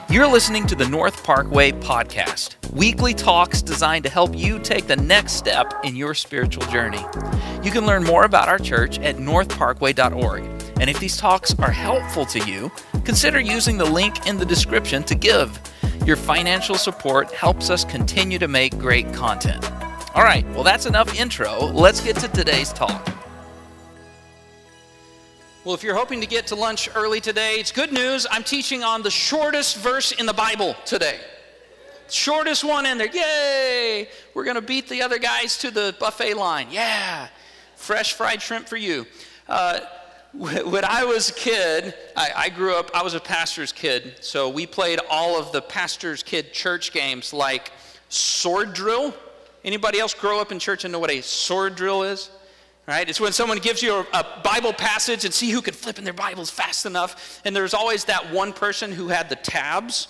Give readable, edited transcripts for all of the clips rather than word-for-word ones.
You're listening to the North Parkway Podcast, weekly talks designed to help you take the next step in your spiritual journey. You can learn more about our church at northparkway.org. And if these talks are helpful to you, consider using the link in the description to give. Your financial support helps us continue to make great content. All right, well, that's enough intro. Let's get to today's talk. Well, if you're hoping to get to lunch early today, it's good news. I'm teaching on the shortest verse in the Bible today. Shortest one in there. Yay! We're going to beat the other guys to the buffet line. Yeah! Fresh fried shrimp for you. When I was a kid, I grew up, I was a pastor's kid, so we played all of the pastor's kid church games like sword drill. Anybody else grow up in church and know what a sword drill is? Right? It's when someone gives you a Bible passage and see who can flip in their Bibles fast enough. And there's always that one person who had the tabs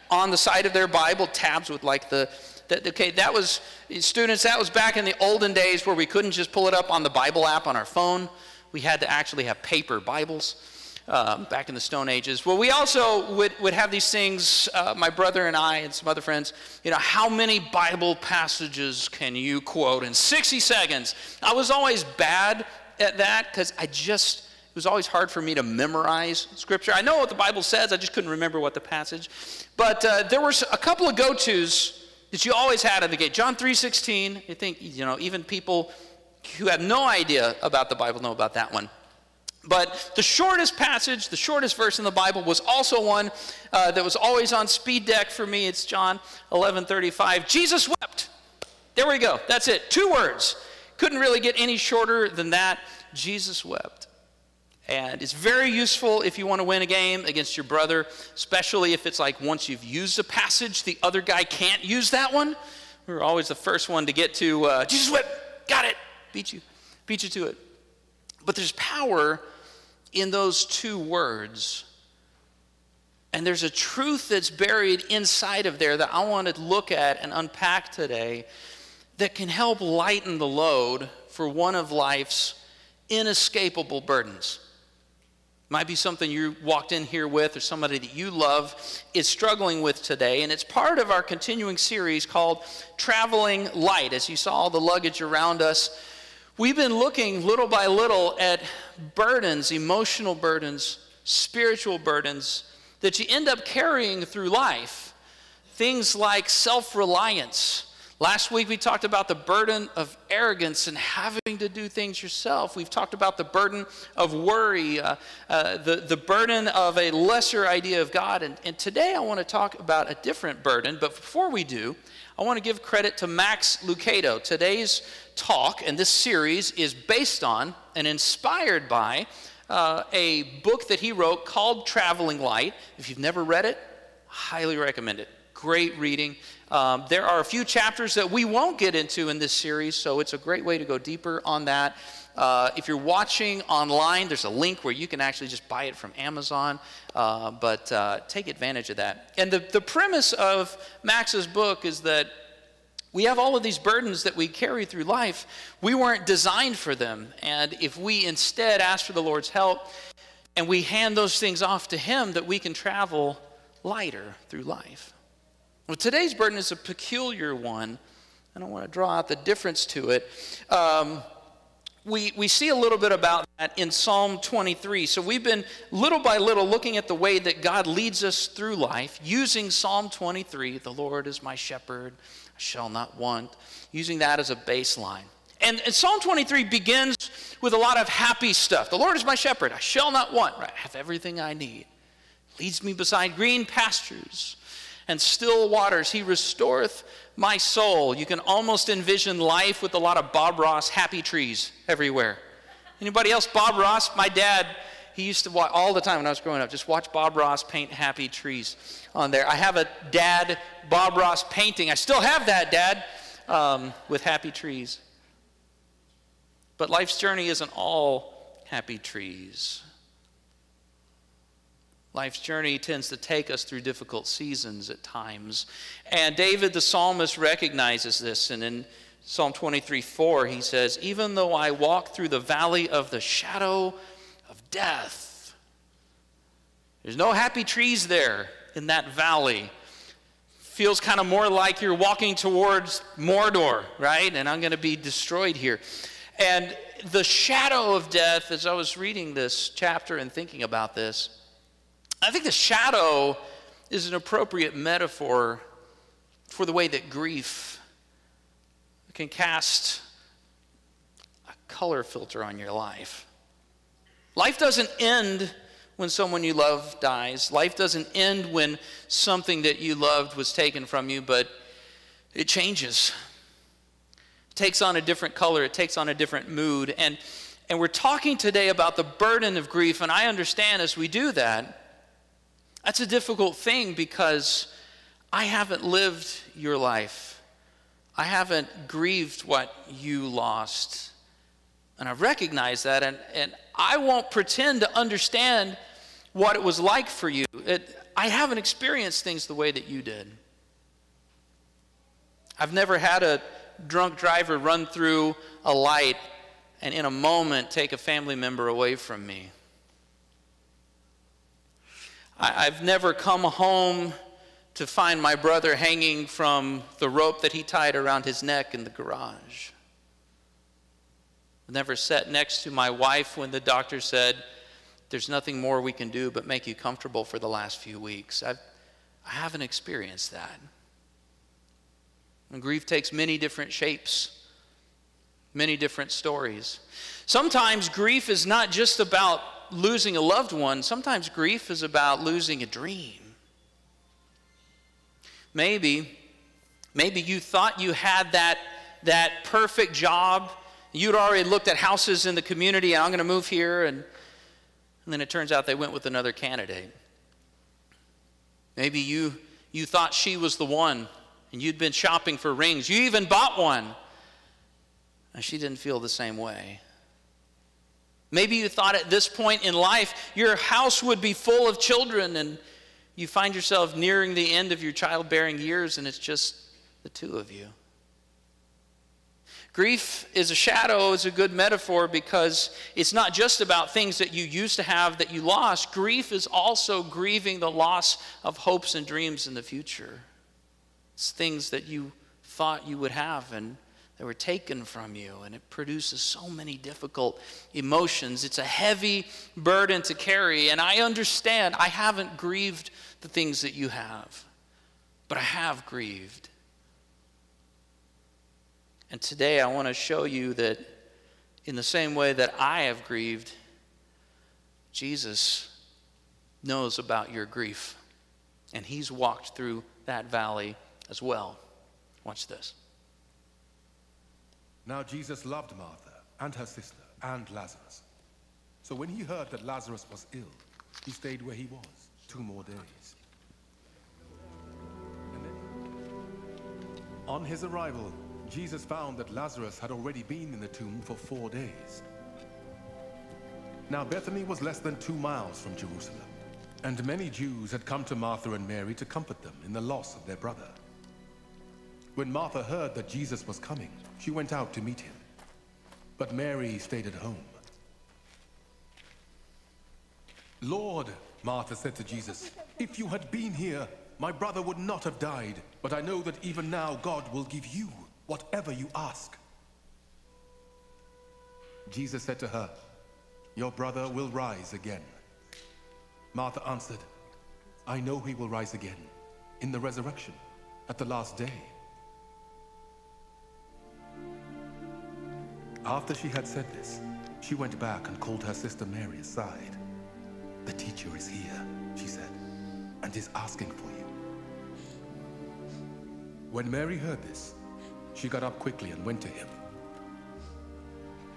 on the side of their Bible, tabs with like okay, that was, students, that was back in the olden days where we couldn't just pull it up on the Bible app on our phone. We had to actually have paper Bibles back in the Stone Ages. Well, we also would have these things, my brother and I and some other friends, you know, how many Bible passages can you quote in 60 seconds? I was always bad at that because it was always hard for me to memorize Scripture. I know what the Bible says, I just couldn't remember what the passage. But there were a couple of go-tos that you always had at the gate. John 3:16, I think, you know, even people who have no idea about the Bible know about that one. But the shortest passage, the shortest verse in the Bible was also one that was always on speed deck for me. It's John 11:35. Jesus wept. There we go. That's it. 2 words. Couldn't really get any shorter than that. Jesus wept. And it's very useful if you want to win a game against your brother, especially if it's like once you've used a passage, the other guy can't use that one. We're always the first one to get to, Jesus wept. Got it. Beat you to it. But there's power in those 2 words. And there's a truth that's buried inside of there that I want to look at and unpack today that can help lighten the load for one of life's inescapable burdens. Might be something you walked in here with or somebody that you love is struggling with today. And it's part of our continuing series called Traveling Light. As you saw the luggage around us, we've been looking little by little at burdens, emotional burdens, spiritual burdens that you end up carrying through life. Things like self-reliance. Last week we talked about the burden of arrogance and having to do things yourself. We've talked about the burden of worry, the burden of a lesser idea of God. And today I want to talk about a different burden. But before we do, I want to give credit to Max Lucado. Today's talk and this series is based on and inspired by a book that he wrote called Traveling Light. If you've never read it, highly recommend it. Great reading. There are a few chapters that we won't get into in this series, so it's a great way to go deeper on that. If you're watching online, there's a link where you can actually just buy it from Amazon, but take advantage of that. And the premise of Max's book is that we have all of these burdens that we carry through life. We weren't designed for them, and if we instead ask for the Lord's help and we hand those things off to Him, that we can travel lighter through life. Well, today's burden is a peculiar one, and I want to draw out the difference to it. We see a little bit about that in Psalm 23. So we've been little by little looking at the way that God leads us through life using Psalm 23, the Lord is my shepherd, I shall not want, using that as a baseline. And Psalm 23 begins with a lot of happy stuff. The Lord is my shepherd, I shall not want, right? I have everything I need. Leads me beside green pastures and still waters. He restoreth my soul. You can almost envision life with a lot of Bob Ross happy trees everywhere. Anybody else Bob Ross? My dad, he used to watch all the time when I was growing up, just watch Bob Ross paint happy trees on there. I have a dad Bob Ross painting. I still have that, Dad, with happy trees. But life's journey isn't all happy trees. Life's journey tends to take us through difficult seasons at times. And David, the psalmist, recognizes this. And in Psalm 23:4, he says, even though I walk through the valley of the shadow of death. There's no happy trees there in that valley. Feels kind of more like you're walking towards Mordor, right? And I'm going to be destroyed here. And the shadow of death, as I was reading this chapter and thinking about this, I think the shadow is an appropriate metaphor for the way that grief can cast a color filter on your life. Life doesn't end when someone you love dies. Life doesn't end when something that you loved was taken from you, but it changes. It takes on a different color. It takes on a different mood. And we're talking today about the burden of grief, and I understand as we do that, that's a difficult thing because I haven't lived your life. I haven't grieved what you lost. And I recognize that, and I won't pretend to understand what it was like for you. I haven't experienced things the way that you did. I've never had a drunk driver run through a light and in a moment take a family member away from me. I've never come home to find my brother hanging from the rope that he tied around his neck in the garage. I've never sat next to my wife when the doctor said, there's nothing more we can do but make you comfortable for the last few weeks. I haven't experienced that. And grief takes many different shapes, many different stories. Sometimes grief is not just about losing a loved one. Sometimes grief is about losing a dream. Maybe you thought you had that perfect job. You'd already looked at houses in the community, and I'm going to move here, and then it turns out they went with another candidate. Maybe you thought she was the one, and you'd been shopping for rings. You even bought one, and she didn't feel the same way. Maybe you thought at this point in life your house would be full of children, and you find yourself nearing the end of your childbearing years, and it's just the two of you. Grief is a shadow, is a good metaphor, because it's not just about things that you used to have that you lost. Grief is also grieving the loss of hopes and dreams in the future. It's things that you thought you would have and that were taken from you, and it produces so many difficult emotions. It's a heavy burden to carry, and I understand I haven't grieved the things that you have, but I have grieved. And today I want to show you that in the same way that I have grieved, Jesus knows about your grief, and he's walked through that valley as well. Watch this. Now Jesus loved Martha and her sister and Lazarus. So when he heard that Lazarus was ill, he stayed where he was 2 more days. And then, on his arrival, Jesus found that Lazarus had already been in the tomb for 4 days. Now Bethany was less than 2 miles from Jerusalem, and many Jews had come to Martha and Mary to comfort them in the loss of their brother. When Martha heard that Jesus was coming, she went out to meet him, but Mary stayed at home. "Lord," Martha said to Jesus, "if you had been here, my brother would not have died, but I know that even now God will give you whatever you ask." Jesus said to her, "Your brother will rise again." Martha answered, "I know he will rise again in the resurrection at the last day." After she had said this, she went back and called her sister Mary aside. "The teacher is here," she said, "and is asking for you." When Mary heard this, she got up quickly and went to him.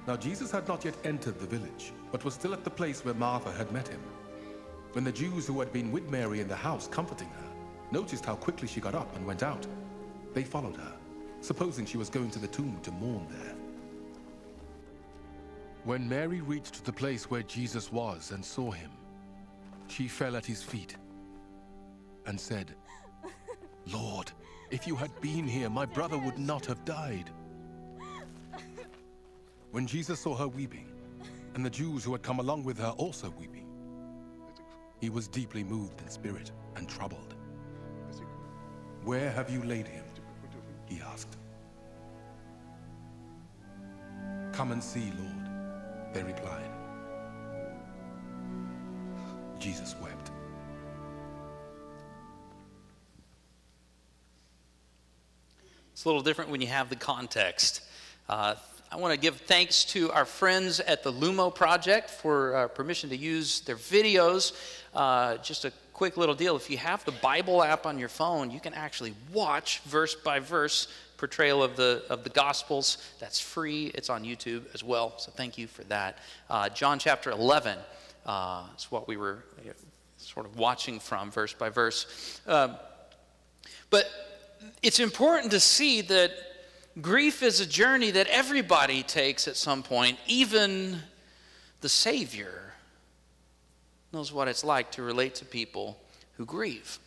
Now Jesus had not yet entered the village, but was still at the place where Martha had met him. When the Jews who had been with Mary in the house comforting her noticed how quickly she got up and went out, they followed her, supposing she was going to the tomb to mourn there. When Mary reached the place where Jesus was and saw him, she fell at his feet and said, "Lord, if you had been here, my brother would not have died." When Jesus saw her weeping, and the Jews who had come along with her also weeping, He was deeply moved in spirit and troubled. "Where have you laid him?" he asked. "Come and see, Lord," they replied. Jesus wept. It's a little different when you have the context. I want to give thanks to our friends at the Lumo Project for permission to use their videos. Just a quick little deal. If you have the Bible app on your phone, you can actually watch verse by verse portrayal of the Gospels. That's free. It's on YouTube as well, so thank you for that. John chapter 11 is what we were sort of watching from verse by verse. But it's important to see that grief is a journey that everybody takes at some point. Even the Savior knows what it's like to relate to people who grieve.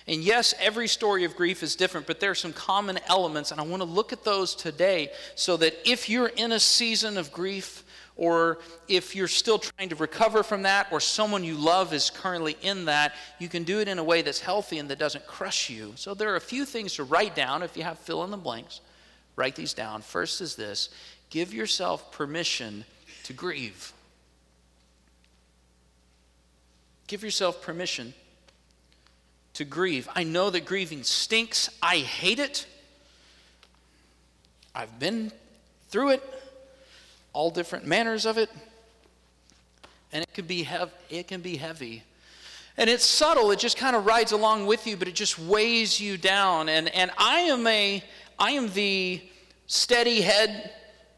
And yes, every story of grief is different, but there are some common elements, and I want to look at those today so that if you're in a season of grief, or if you're still trying to recover from that, or someone you love is currently in that, you can do it in a way that's healthy and that doesn't crush you. So there are a few things to write down. If you have fill in the blanks, write these down. First is this: give yourself permission to grieve. Give yourself permission to grieve. I know that grieving stinks. I hate it. I've been through it, all different manners of it, and it can be heavy. And it's subtle. It just kind of rides along with you, but it just weighs you down. And I am the steady head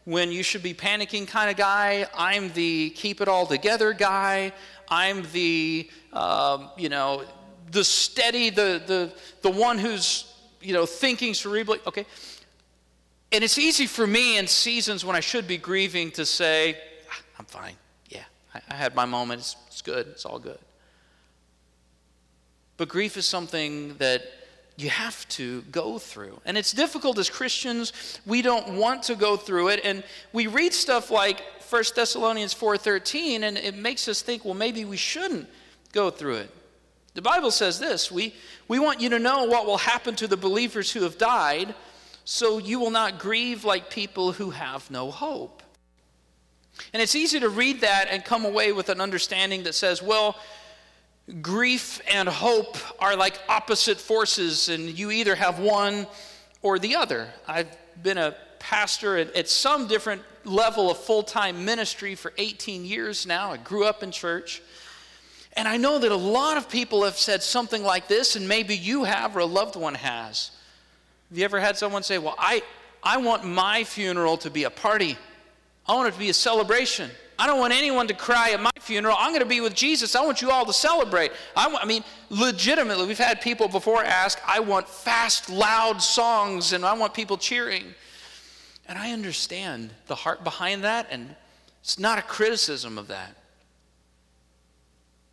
when you should be panicking kind of guy. I'm the keep it all together guy. I'm the the steady, the one who's thinking cerebrally. Okay. And it's easy for me in seasons when I should be grieving to say, I'm fine. Yeah, I had my moment. It's good. It's all good. But grief is something that you have to go through. And it's difficult as Christians. We don't want to go through it. And we read stuff like 1 Thessalonians 4:13, and it makes us think, well, maybe we shouldn't go through it. The Bible says this: we want you to know what will happen to the believers who have died, so you will not grieve like people who have no hope. And it's easy to read that and come away with an understanding that says, well, grief and hope are like opposite forces, and you either have one or the other. I've been a pastor at some different level of full-time ministry for 18 years now. I grew up in church. And I know that a lot of people have said something like this, and maybe you have or a loved one has. Have you ever had someone say, well, I want my funeral to be a party. I want it to be a celebration. I don't want anyone to cry at my funeral. I'm going to be with Jesus. I want you all to celebrate. I mean, legitimately, we've had people before ask, I want fast, loud songs, and I want people cheering. And I understand the heart behind that, and it's not a criticism of that.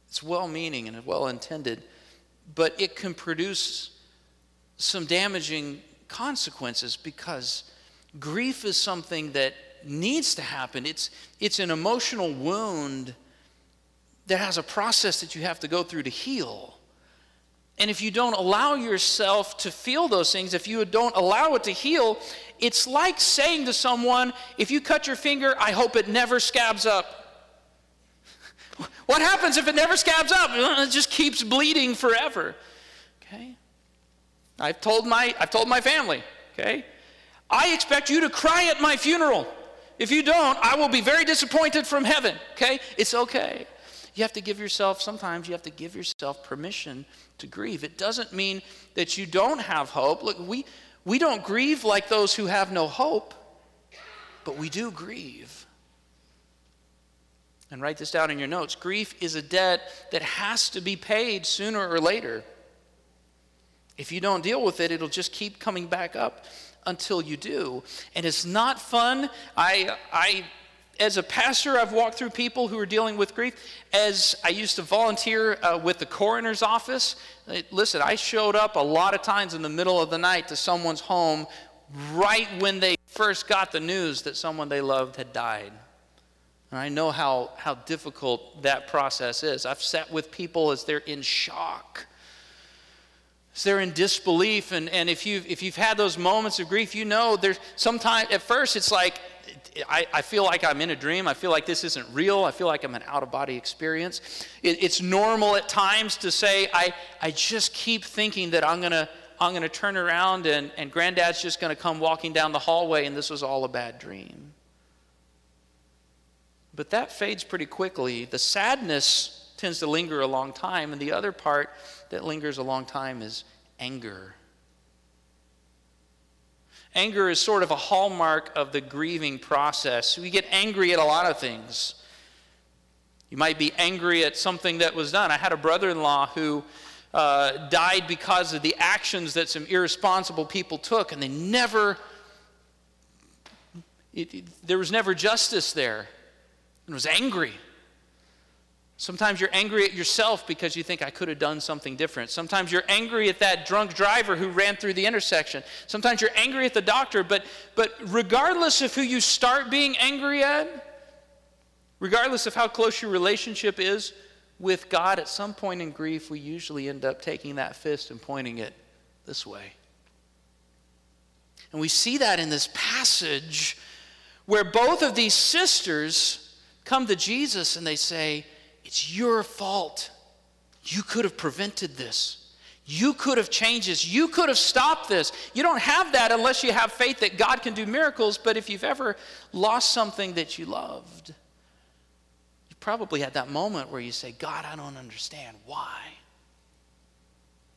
It's well-meaning and well-intended, but it can produce some damaging consequences because grief is something that needs to happen. It's an emotional wound that has a process that you have to go through to heal. And if you don't allow yourself to feel those things, if you don't allow it to heal, it's like saying to someone, if you cut your finger, I hope it never scabs up. What happens if it never scabs up? It just keeps bleeding forever. Okay? I've told my family, okay? I expect you to cry at my funeral. If you don't, I will be very disappointed from heaven, okay? It's okay. You have to give yourself, sometimes you have to give yourself permission to grieve. It doesn't mean that you don't have hope. Look, we don't grieve like those who have no hope, but we do grieve. And write this down in your notes. Grief is a debt that has to be paid sooner or later. If you don't deal with it, it'll just keep coming back up until you do. And it's not fun. As a pastor, I've walked through people who are dealing with grief. As I used to volunteer with the coroner's office, listen, I showed up a lot of times in the middle of the night to someone's home right when they first got the news that someone they loved had died. And I know how difficult that process is. I've sat with people as they're in shock, as they're in disbelief. And if you've had those moments of grief, you know there's sometimes at first it's like, I feel like I'm in a dream. I feel like this isn't real. I feel like I'm an out-of-body experience. It's normal at times to say, I just keep thinking that I'm gonna turn around and Granddad's just gonna come walking down the hallway and this was all a bad dream. But that fades pretty quickly. The sadness tends to linger a long time, and the other part that lingers a long time is anger. Anger is sort of a hallmark of the grieving process. We get angry at a lot of things. You might be angry at something that was done. I had a brother-in-law who died because of the actions that some irresponsible people took, and there was never justice there. And was angry. Sometimes you're angry at yourself because you think I could have done something different. Sometimes you're angry at that drunk driver who ran through the intersection. Sometimes you're angry at the doctor, but regardless of who you start being angry at, regardless of how close your relationship is with God, at some point in grief, we usually end up taking that fist and pointing it this way. And we see that in this passage where both of these sisters come to Jesus and they say, it's your fault. You could have prevented this. You could have changed this. You could have stopped this. You don't have that unless you have faith that God can do miracles. But if you've ever lost something that you loved, you probably had that moment where you say, God, I don't understand why.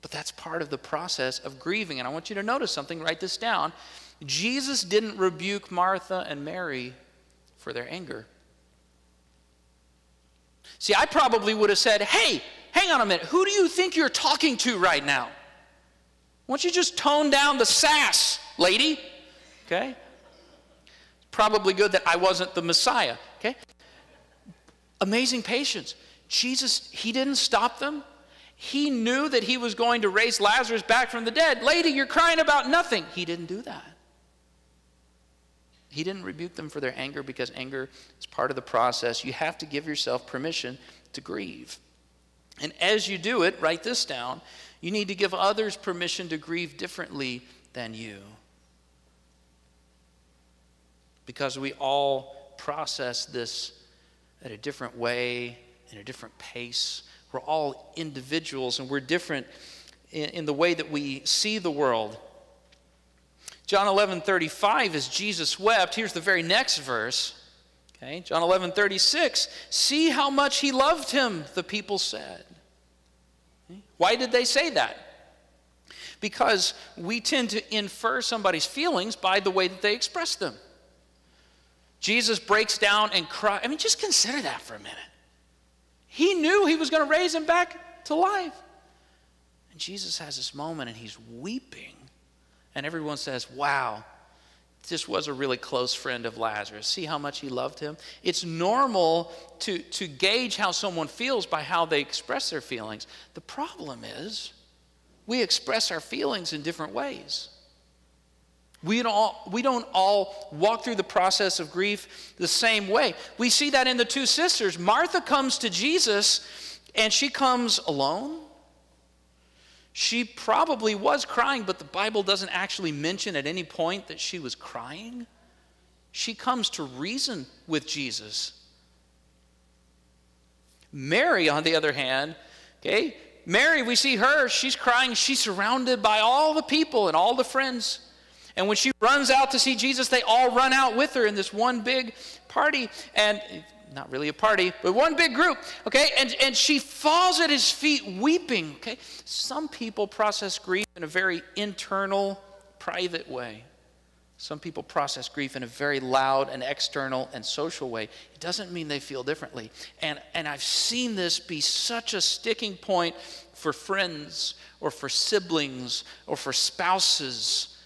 But that's part of the process of grieving. And I want you to notice something. Write this down. Jesus didn't rebuke Martha and Mary for their anger. See, I probably would have said, hey, hang on a minute. Who do you think you're talking to right now? Why don't you just tone down the sass, lady? Okay? Probably good that I wasn't the Messiah. Okay? Amazing patience. Jesus, he didn't stop them. He knew that he was going to raise Lazarus back from the dead. Lady, you're crying about nothing. He didn't do that. He didn't rebuke them for their anger because anger is part of the process. You have to give yourself permission to grieve. And as you do it, write this down, you need to give others permission to grieve differently than you. Because we all process this at a different way, in a different pace. We're all individuals and we're different in the way that we see the world. John 11:35, as Jesus wept, here's the very next verse. Okay, John 11:36, see how much he loved him, the people said. Okay? Why did they say that? Because we tend to infer somebody's feelings by the way that they express them. Jesus breaks down and cries. I mean, just consider that for a minute. He knew he was going to raise him back to life. And Jesus has this moment and he's weeping. And everyone says, wow, this was a really close friend of Lazarus. See how much he loved him? It's normal to gauge how someone feels by how they express their feelings. The problem is we express our feelings in different ways. We don't all walk through the process of grief the same way. We see that in the two sisters. Martha comes to Jesus and she comes alone. She probably was crying, but the Bible doesn't actually mention at any point that she was crying. She comes to reason with Jesus. Mary, on the other hand, okay, Mary, we see her, she's crying. She's surrounded by all the people and all the friends. And when she runs out to see Jesus, they all run out with her in this one big party. And not really a party, but one big group, okay? And she falls at his feet weeping, okay? Some people process grief in a very internal, private way. Some people process grief in a very loud and external and social way. It doesn't mean they feel differently. And I've seen this be such a sticking point for friends or for siblings or for spouses.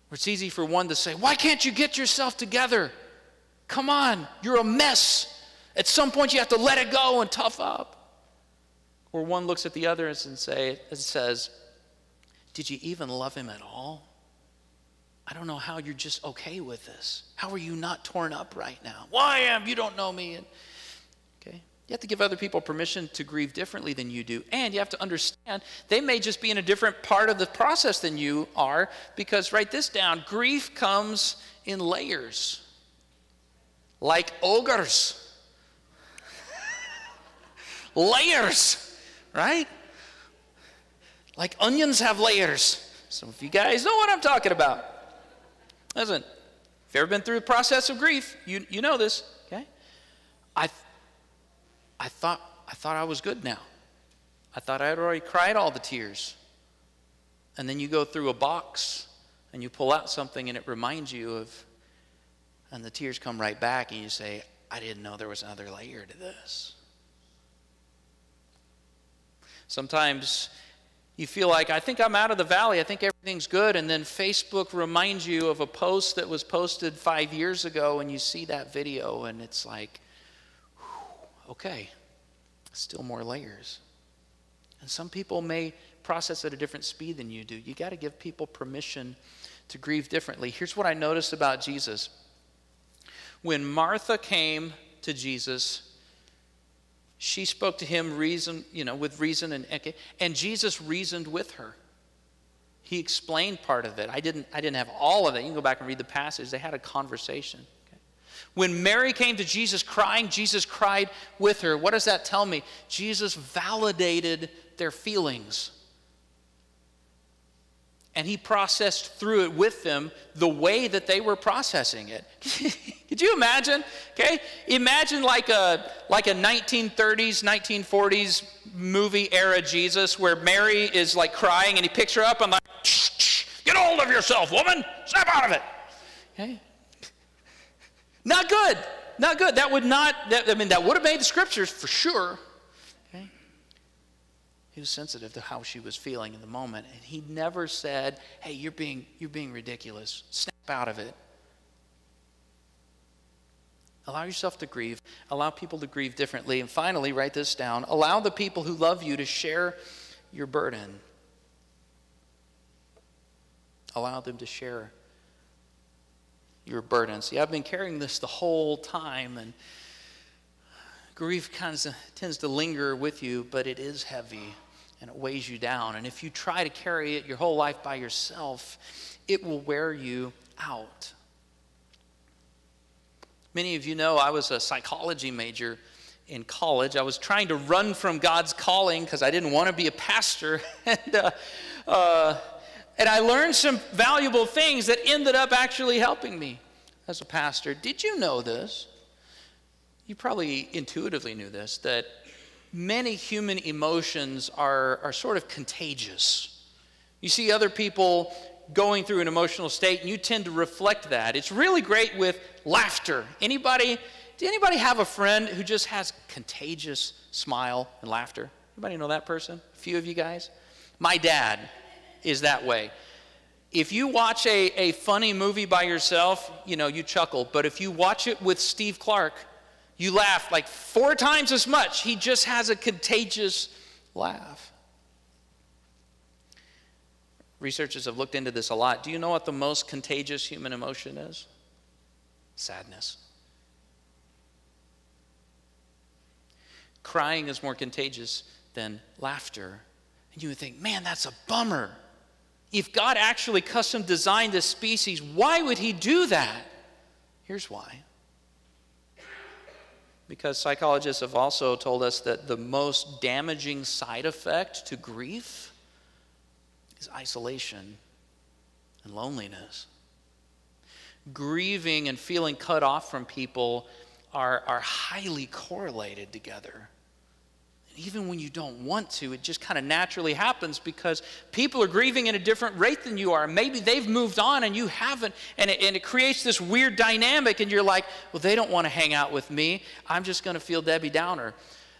Where it's easy for one to say, why can't you get yourself together? Come on, you're a mess. At some point you have to let it go and tough up. Or one looks at the other and says, did you even love him at all? I don't know how you're just okay with this. How are you not torn up right now? Well, I am. You don't know me. And, okay. You have to give other people permission to grieve differently than you do. And you have to understand they may just be in a different part of the process than you are, because write this down, grief comes in layers, like ogres. Layers, right? Like onions have layers. Some of you guys know what I'm talking about. Listen, if you've ever been through the process of grief, you know this, okay? I thought I was good now. I thought I had already cried all the tears. And then you go through a box and you pull out something and it reminds you of, and the tears come right back and you say, I didn't know there was another layer to this. Sometimes you feel like, I think I'm out of the valley, I think everything's good, and then Facebook reminds you of a post that was posted 5 years ago, and you see that video, and it's like, whew, okay, still more layers. And some people may process at a different speed than you do. You got to give people permission to grieve differently. Here's what I noticed about Jesus. When Martha came to Jesus, she spoke to him with reason, and Jesus reasoned with her. He explained part of it. I didn't have all of it. You can go back and read the passage. They had a conversation. Okay? When Mary came to Jesus crying, Jesus cried with her. What does that tell me? Jesus validated their feelings. And he processed through it with them the way that they were processing it. Could you imagine? Okay, imagine like a 1930s, 1940s movie era Jesus, where Mary is like crying and he picks her up and like, get a hold of yourself, woman, snap out of it. Okay, not good, not good. That would have made the scriptures for sure. He was sensitive to how she was feeling in the moment, and he never said, hey, you're being ridiculous. Snap out of it. Allow yourself to grieve. Allow people to grieve differently. And finally, write this down. Allow the people who love you to share your burden. Allow them to share your burden. See, I've been carrying this the whole time, and grief kind of tends to linger with you, but it is heavy. And it weighs you down. And if you try to carry it your whole life by yourself, it will wear you out. Many of you know I was a psychology major in college. I was trying to run from God's calling because I didn't want to be a pastor. And I learned some valuable things that ended up actually helping me as a pastor. Did you know this? You probably intuitively knew this, that many human emotions are sort of contagious. You see other people going through an emotional state, and you tend to reflect that. It's really great with laughter. Do anybody have a friend who just has contagious smile and laughter? Anybody know that person? A few of you guys? My dad is that way. If you watch a funny movie by yourself, you chuckle. But if you watch it with Steve Clark, you laugh like 4 times as much. He just has a contagious laugh. Researchers have looked into this a lot. Do you know what the most contagious human emotion is? Sadness. Crying is more contagious than laughter. And you would think, man, that's a bummer. If God actually custom designed this species, why would he do that? Here's why. Because psychologists have also told us that the most damaging side effect to grief is isolation and loneliness. Grieving and feeling cut off from people are highly correlated together. Even when you don't want to, it just kind of naturally happens because people are grieving at a different rate than you are. Maybe they've moved on and you haven't, and it creates this weird dynamic, and you're like, well, they don't want to hang out with me. I'm just going to feel Debbie Downer.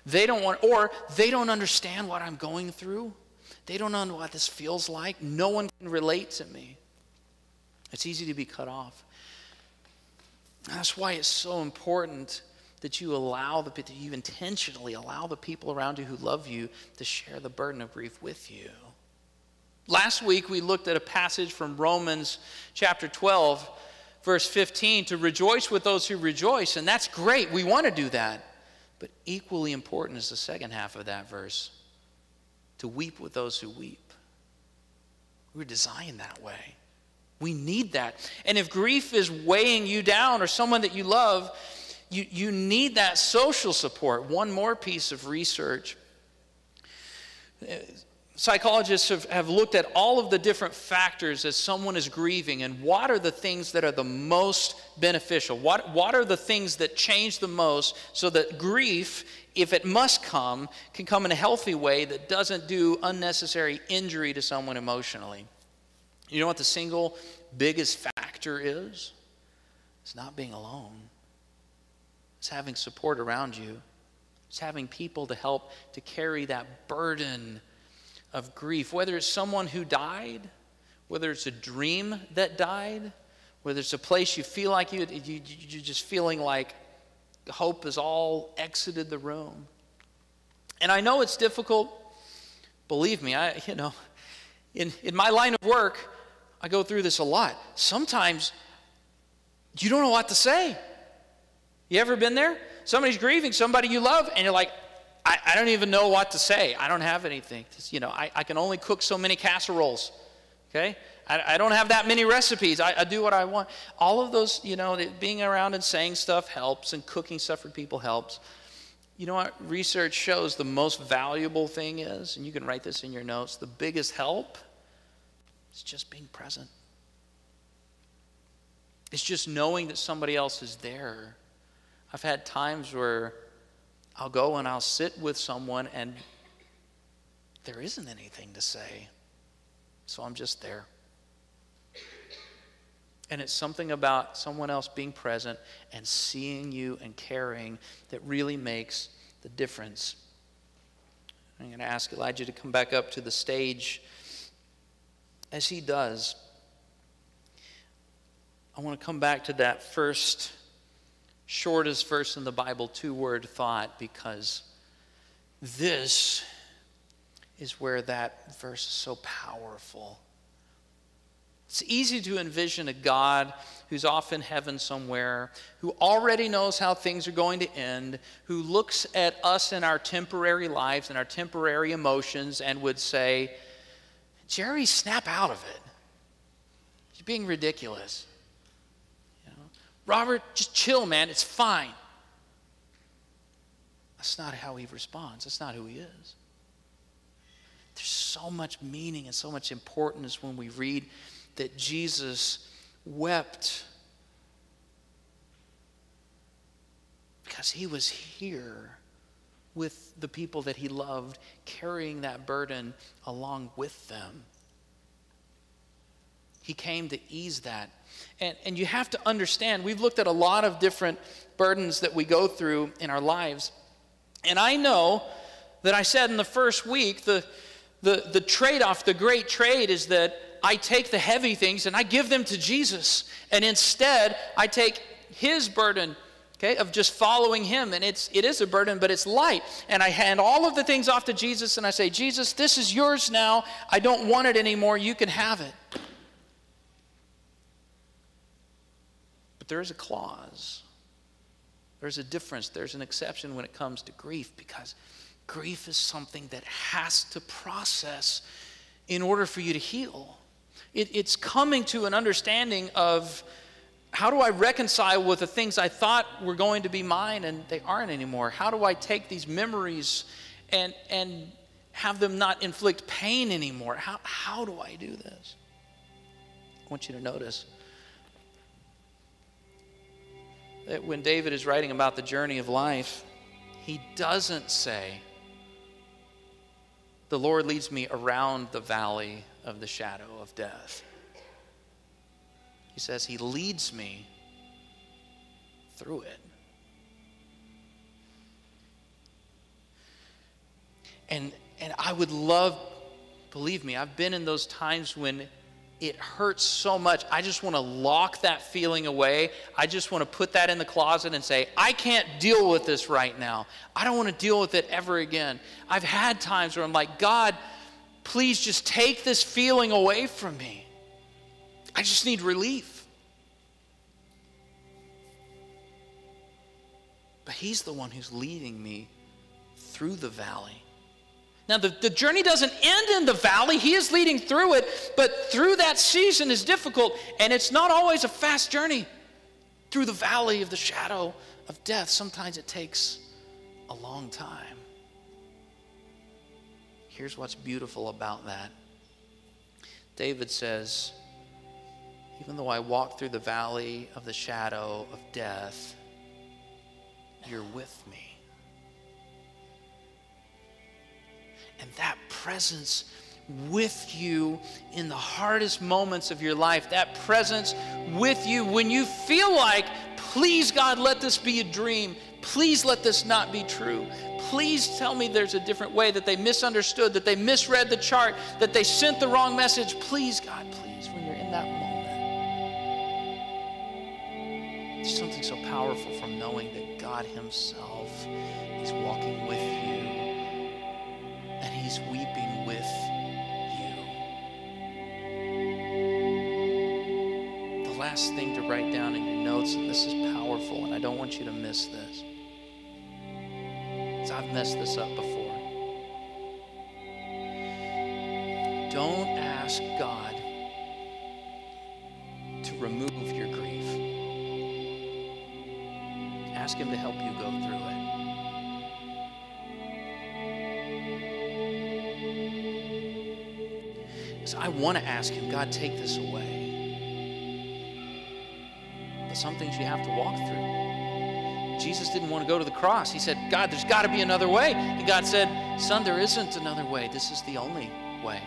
They don't understand what I'm going through. They don't know what this feels like. No one can relate to me. It's easy to be cut off. That's why it's so important that you intentionally allow the people around you who love you to share the burden of grief with you. Last week we looked at a passage from Romans chapter 12, verse 15, to rejoice with those who rejoice, and that's great. We want to do that. But equally important is the second half of that verse, to weep with those who weep. We're designed that way. We need that. And if grief is weighing you down or someone that you love, you need that social support. One more piece of research. Psychologists have looked at all of the different factors as someone is grieving, and what are the things that are the most beneficial? What are the things that change the most so that grief, if it must come, can come in a healthy way that doesn't do unnecessary injury to someone emotionally? You know what the single biggest factor is? It's not being alone. It's having support around you. It's having people to help to carry that burden of grief, whether it's someone who died, whether it's a dream that died, whether it's a place you feel like you're just feeling like hope has all exited the room. And I know it's difficult. Believe me, in my line of work, I go through this a lot. Sometimes you don't know what to say. You ever been there? Somebody's grieving, somebody you love, and you're like, I don't even know what to say. I don't have anything. I can only cook so many casseroles, okay? I don't have that many recipes. I do what I want. All of those, being around and saying stuff helps, and cooking stuff for people helps. You know what research shows the most valuable thing is, and you can write this in your notes, the biggest help is just being present. It's just knowing that somebody else is there. I've had times where I'll go and I'll sit with someone and there isn't anything to say. So I'm just there. And it's something about someone else being present and seeing you and caring that really makes the difference. I'm going to ask Elijah to come back up to the stage. As he does, I want to come back to that first shortest verse in the Bible, two-word thought, because this is where that verse is so powerful. It's easy to envision a God who's off in heaven somewhere, who already knows how things are going to end, who looks at us in our temporary lives and our temporary emotions and would say, Jerry, snap out of it. You're being ridiculous. Robert, just chill, man. It's fine. That's not how he responds. That's not who he is. There's so much meaning and so much importance when we read that Jesus wept because he was here with the people that he loved, carrying that burden along with them. He came to ease that. And you have to understand, we've looked at a lot of different burdens that we go through in our lives. And I know that I said in the first week, the trade-off, the great trade is that I take the heavy things and I give them to Jesus. And instead, I take his burden, okay, of just following him. And it is a burden, but it's light. And I hand all of the things off to Jesus and I say, Jesus, this is yours now. I don't want it anymore. You can have it. There is a clause. There's a difference. There's an exception when it comes to grief, because grief is something that has to process in order for you to heal. It's coming to an understanding of how do I reconcile with the things I thought were going to be mine and they aren't anymore? How do I take these memories and have them not inflict pain anymore? How do I do this? I want you to notice that when David is writing about the journey of life, he doesn't say, the Lord leads me around the valley of the shadow of death. He says he leads me through it. And I would love, believe me, I've been in those times when it hurts so much. I just want to lock that feeling away. I just want to put that in the closet and say, I can't deal with this right now. I don't want to deal with it ever again. I've had times where I'm like, God, please just take this feeling away from me. I just need relief. But he's the one who's leading me through the valley. Now, the journey doesn't end in the valley. He is leading through it, but through that season is difficult, and it's not always a fast journey. Through the valley of the shadow of death, sometimes it takes a long time. Here's what's beautiful about that. David says, even though I walk through the valley of the shadow of death, you're with me. And that presence with you in the hardest moments of your life, that presence with you when you feel like, please God, let this be a dream. Please let this not be true. Please tell me there's a different way, that they misunderstood, that they misread the chart, that they sent the wrong message. Please God, please, when you're in that moment. There's something so powerful from knowing that God himself is walking with you. And he's weeping with you. The last thing to write down in your notes, and this is powerful, and I don't want you to miss this, is I've messed this up before. Don't ask God to remove your grief. Ask him to help you go through it. I want to ask him, God, take this away. But some things you have to walk through. Jesus didn't want to go to the cross. He said, God, there's got to be another way. And God said, son, there isn't another way. This is the only way.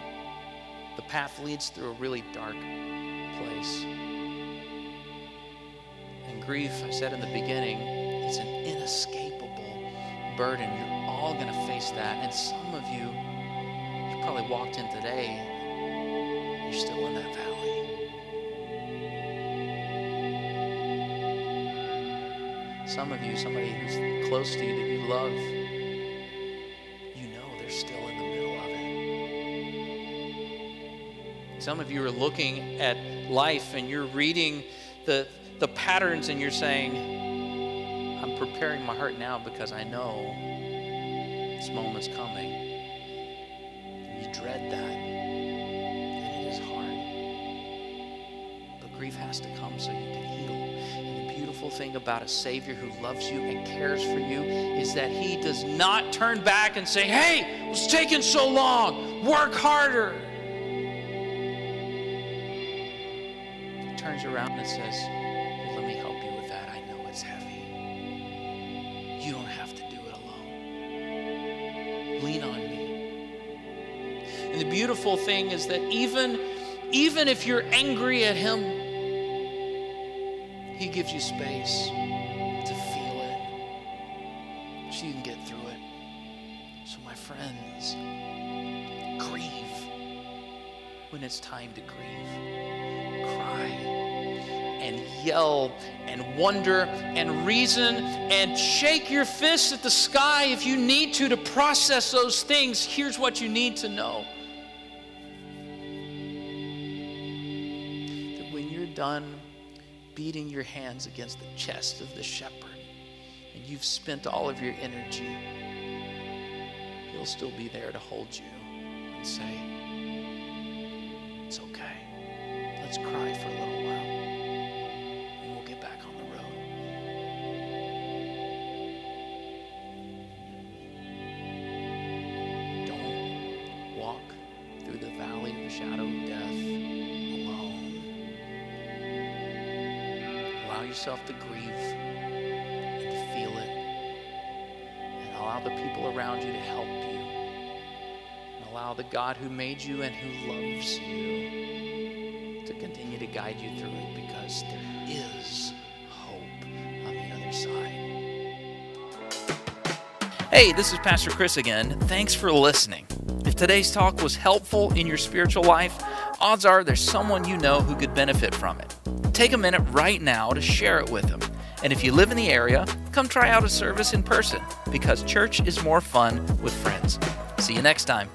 The path leads through a really dark place. And grief, I said in the beginning, is an inescapable burden. You're all going to face that. And some of you probably walked in today, you're still in that valley. Some of you, somebody who's close to you that you love, you know they're still in the middle of it. Some of you are looking at life and you're reading the patterns and you're saying, I'm preparing my heart now because I know this moment's coming. And you dread that. Grief has to come so you can heal. And the beautiful thing about a Savior who loves you and cares for you is that he does not turn back and say, hey, what's taking so long? Work harder. He turns around and says, let me help you with that. I know it's heavy. You don't have to do it alone. Lean on me. And the beautiful thing is that even if you're angry at him, he gives you space to feel it so you can get through it. So my friends, grieve when it's time to grieve. Cry and yell and wonder and reason and shake your fists at the sky if you need to process those things. Here's what you need to know. That when you're done beating your hands against the chest of the shepherd, and you've spent all of your energy, he'll still be there to hold you and say, it's okay. Let's cry for a little while, and we'll get back on the road. Don't walk through the valley of the shadow of death alone. Allow yourself to grieve and to feel it. And allow the people around you to help you. And allow the God who made you and who loves you to continue to guide you through it, because there is hope on the other side. Hey, this is Pastor Chris again. Thanks for listening. If today's talk was helpful in your spiritual life, odds are there's someone you know who could benefit from it. Take a minute right now to share it with them. And if you live in the area, come try out a service in person, because church is more fun with friends. See you next time.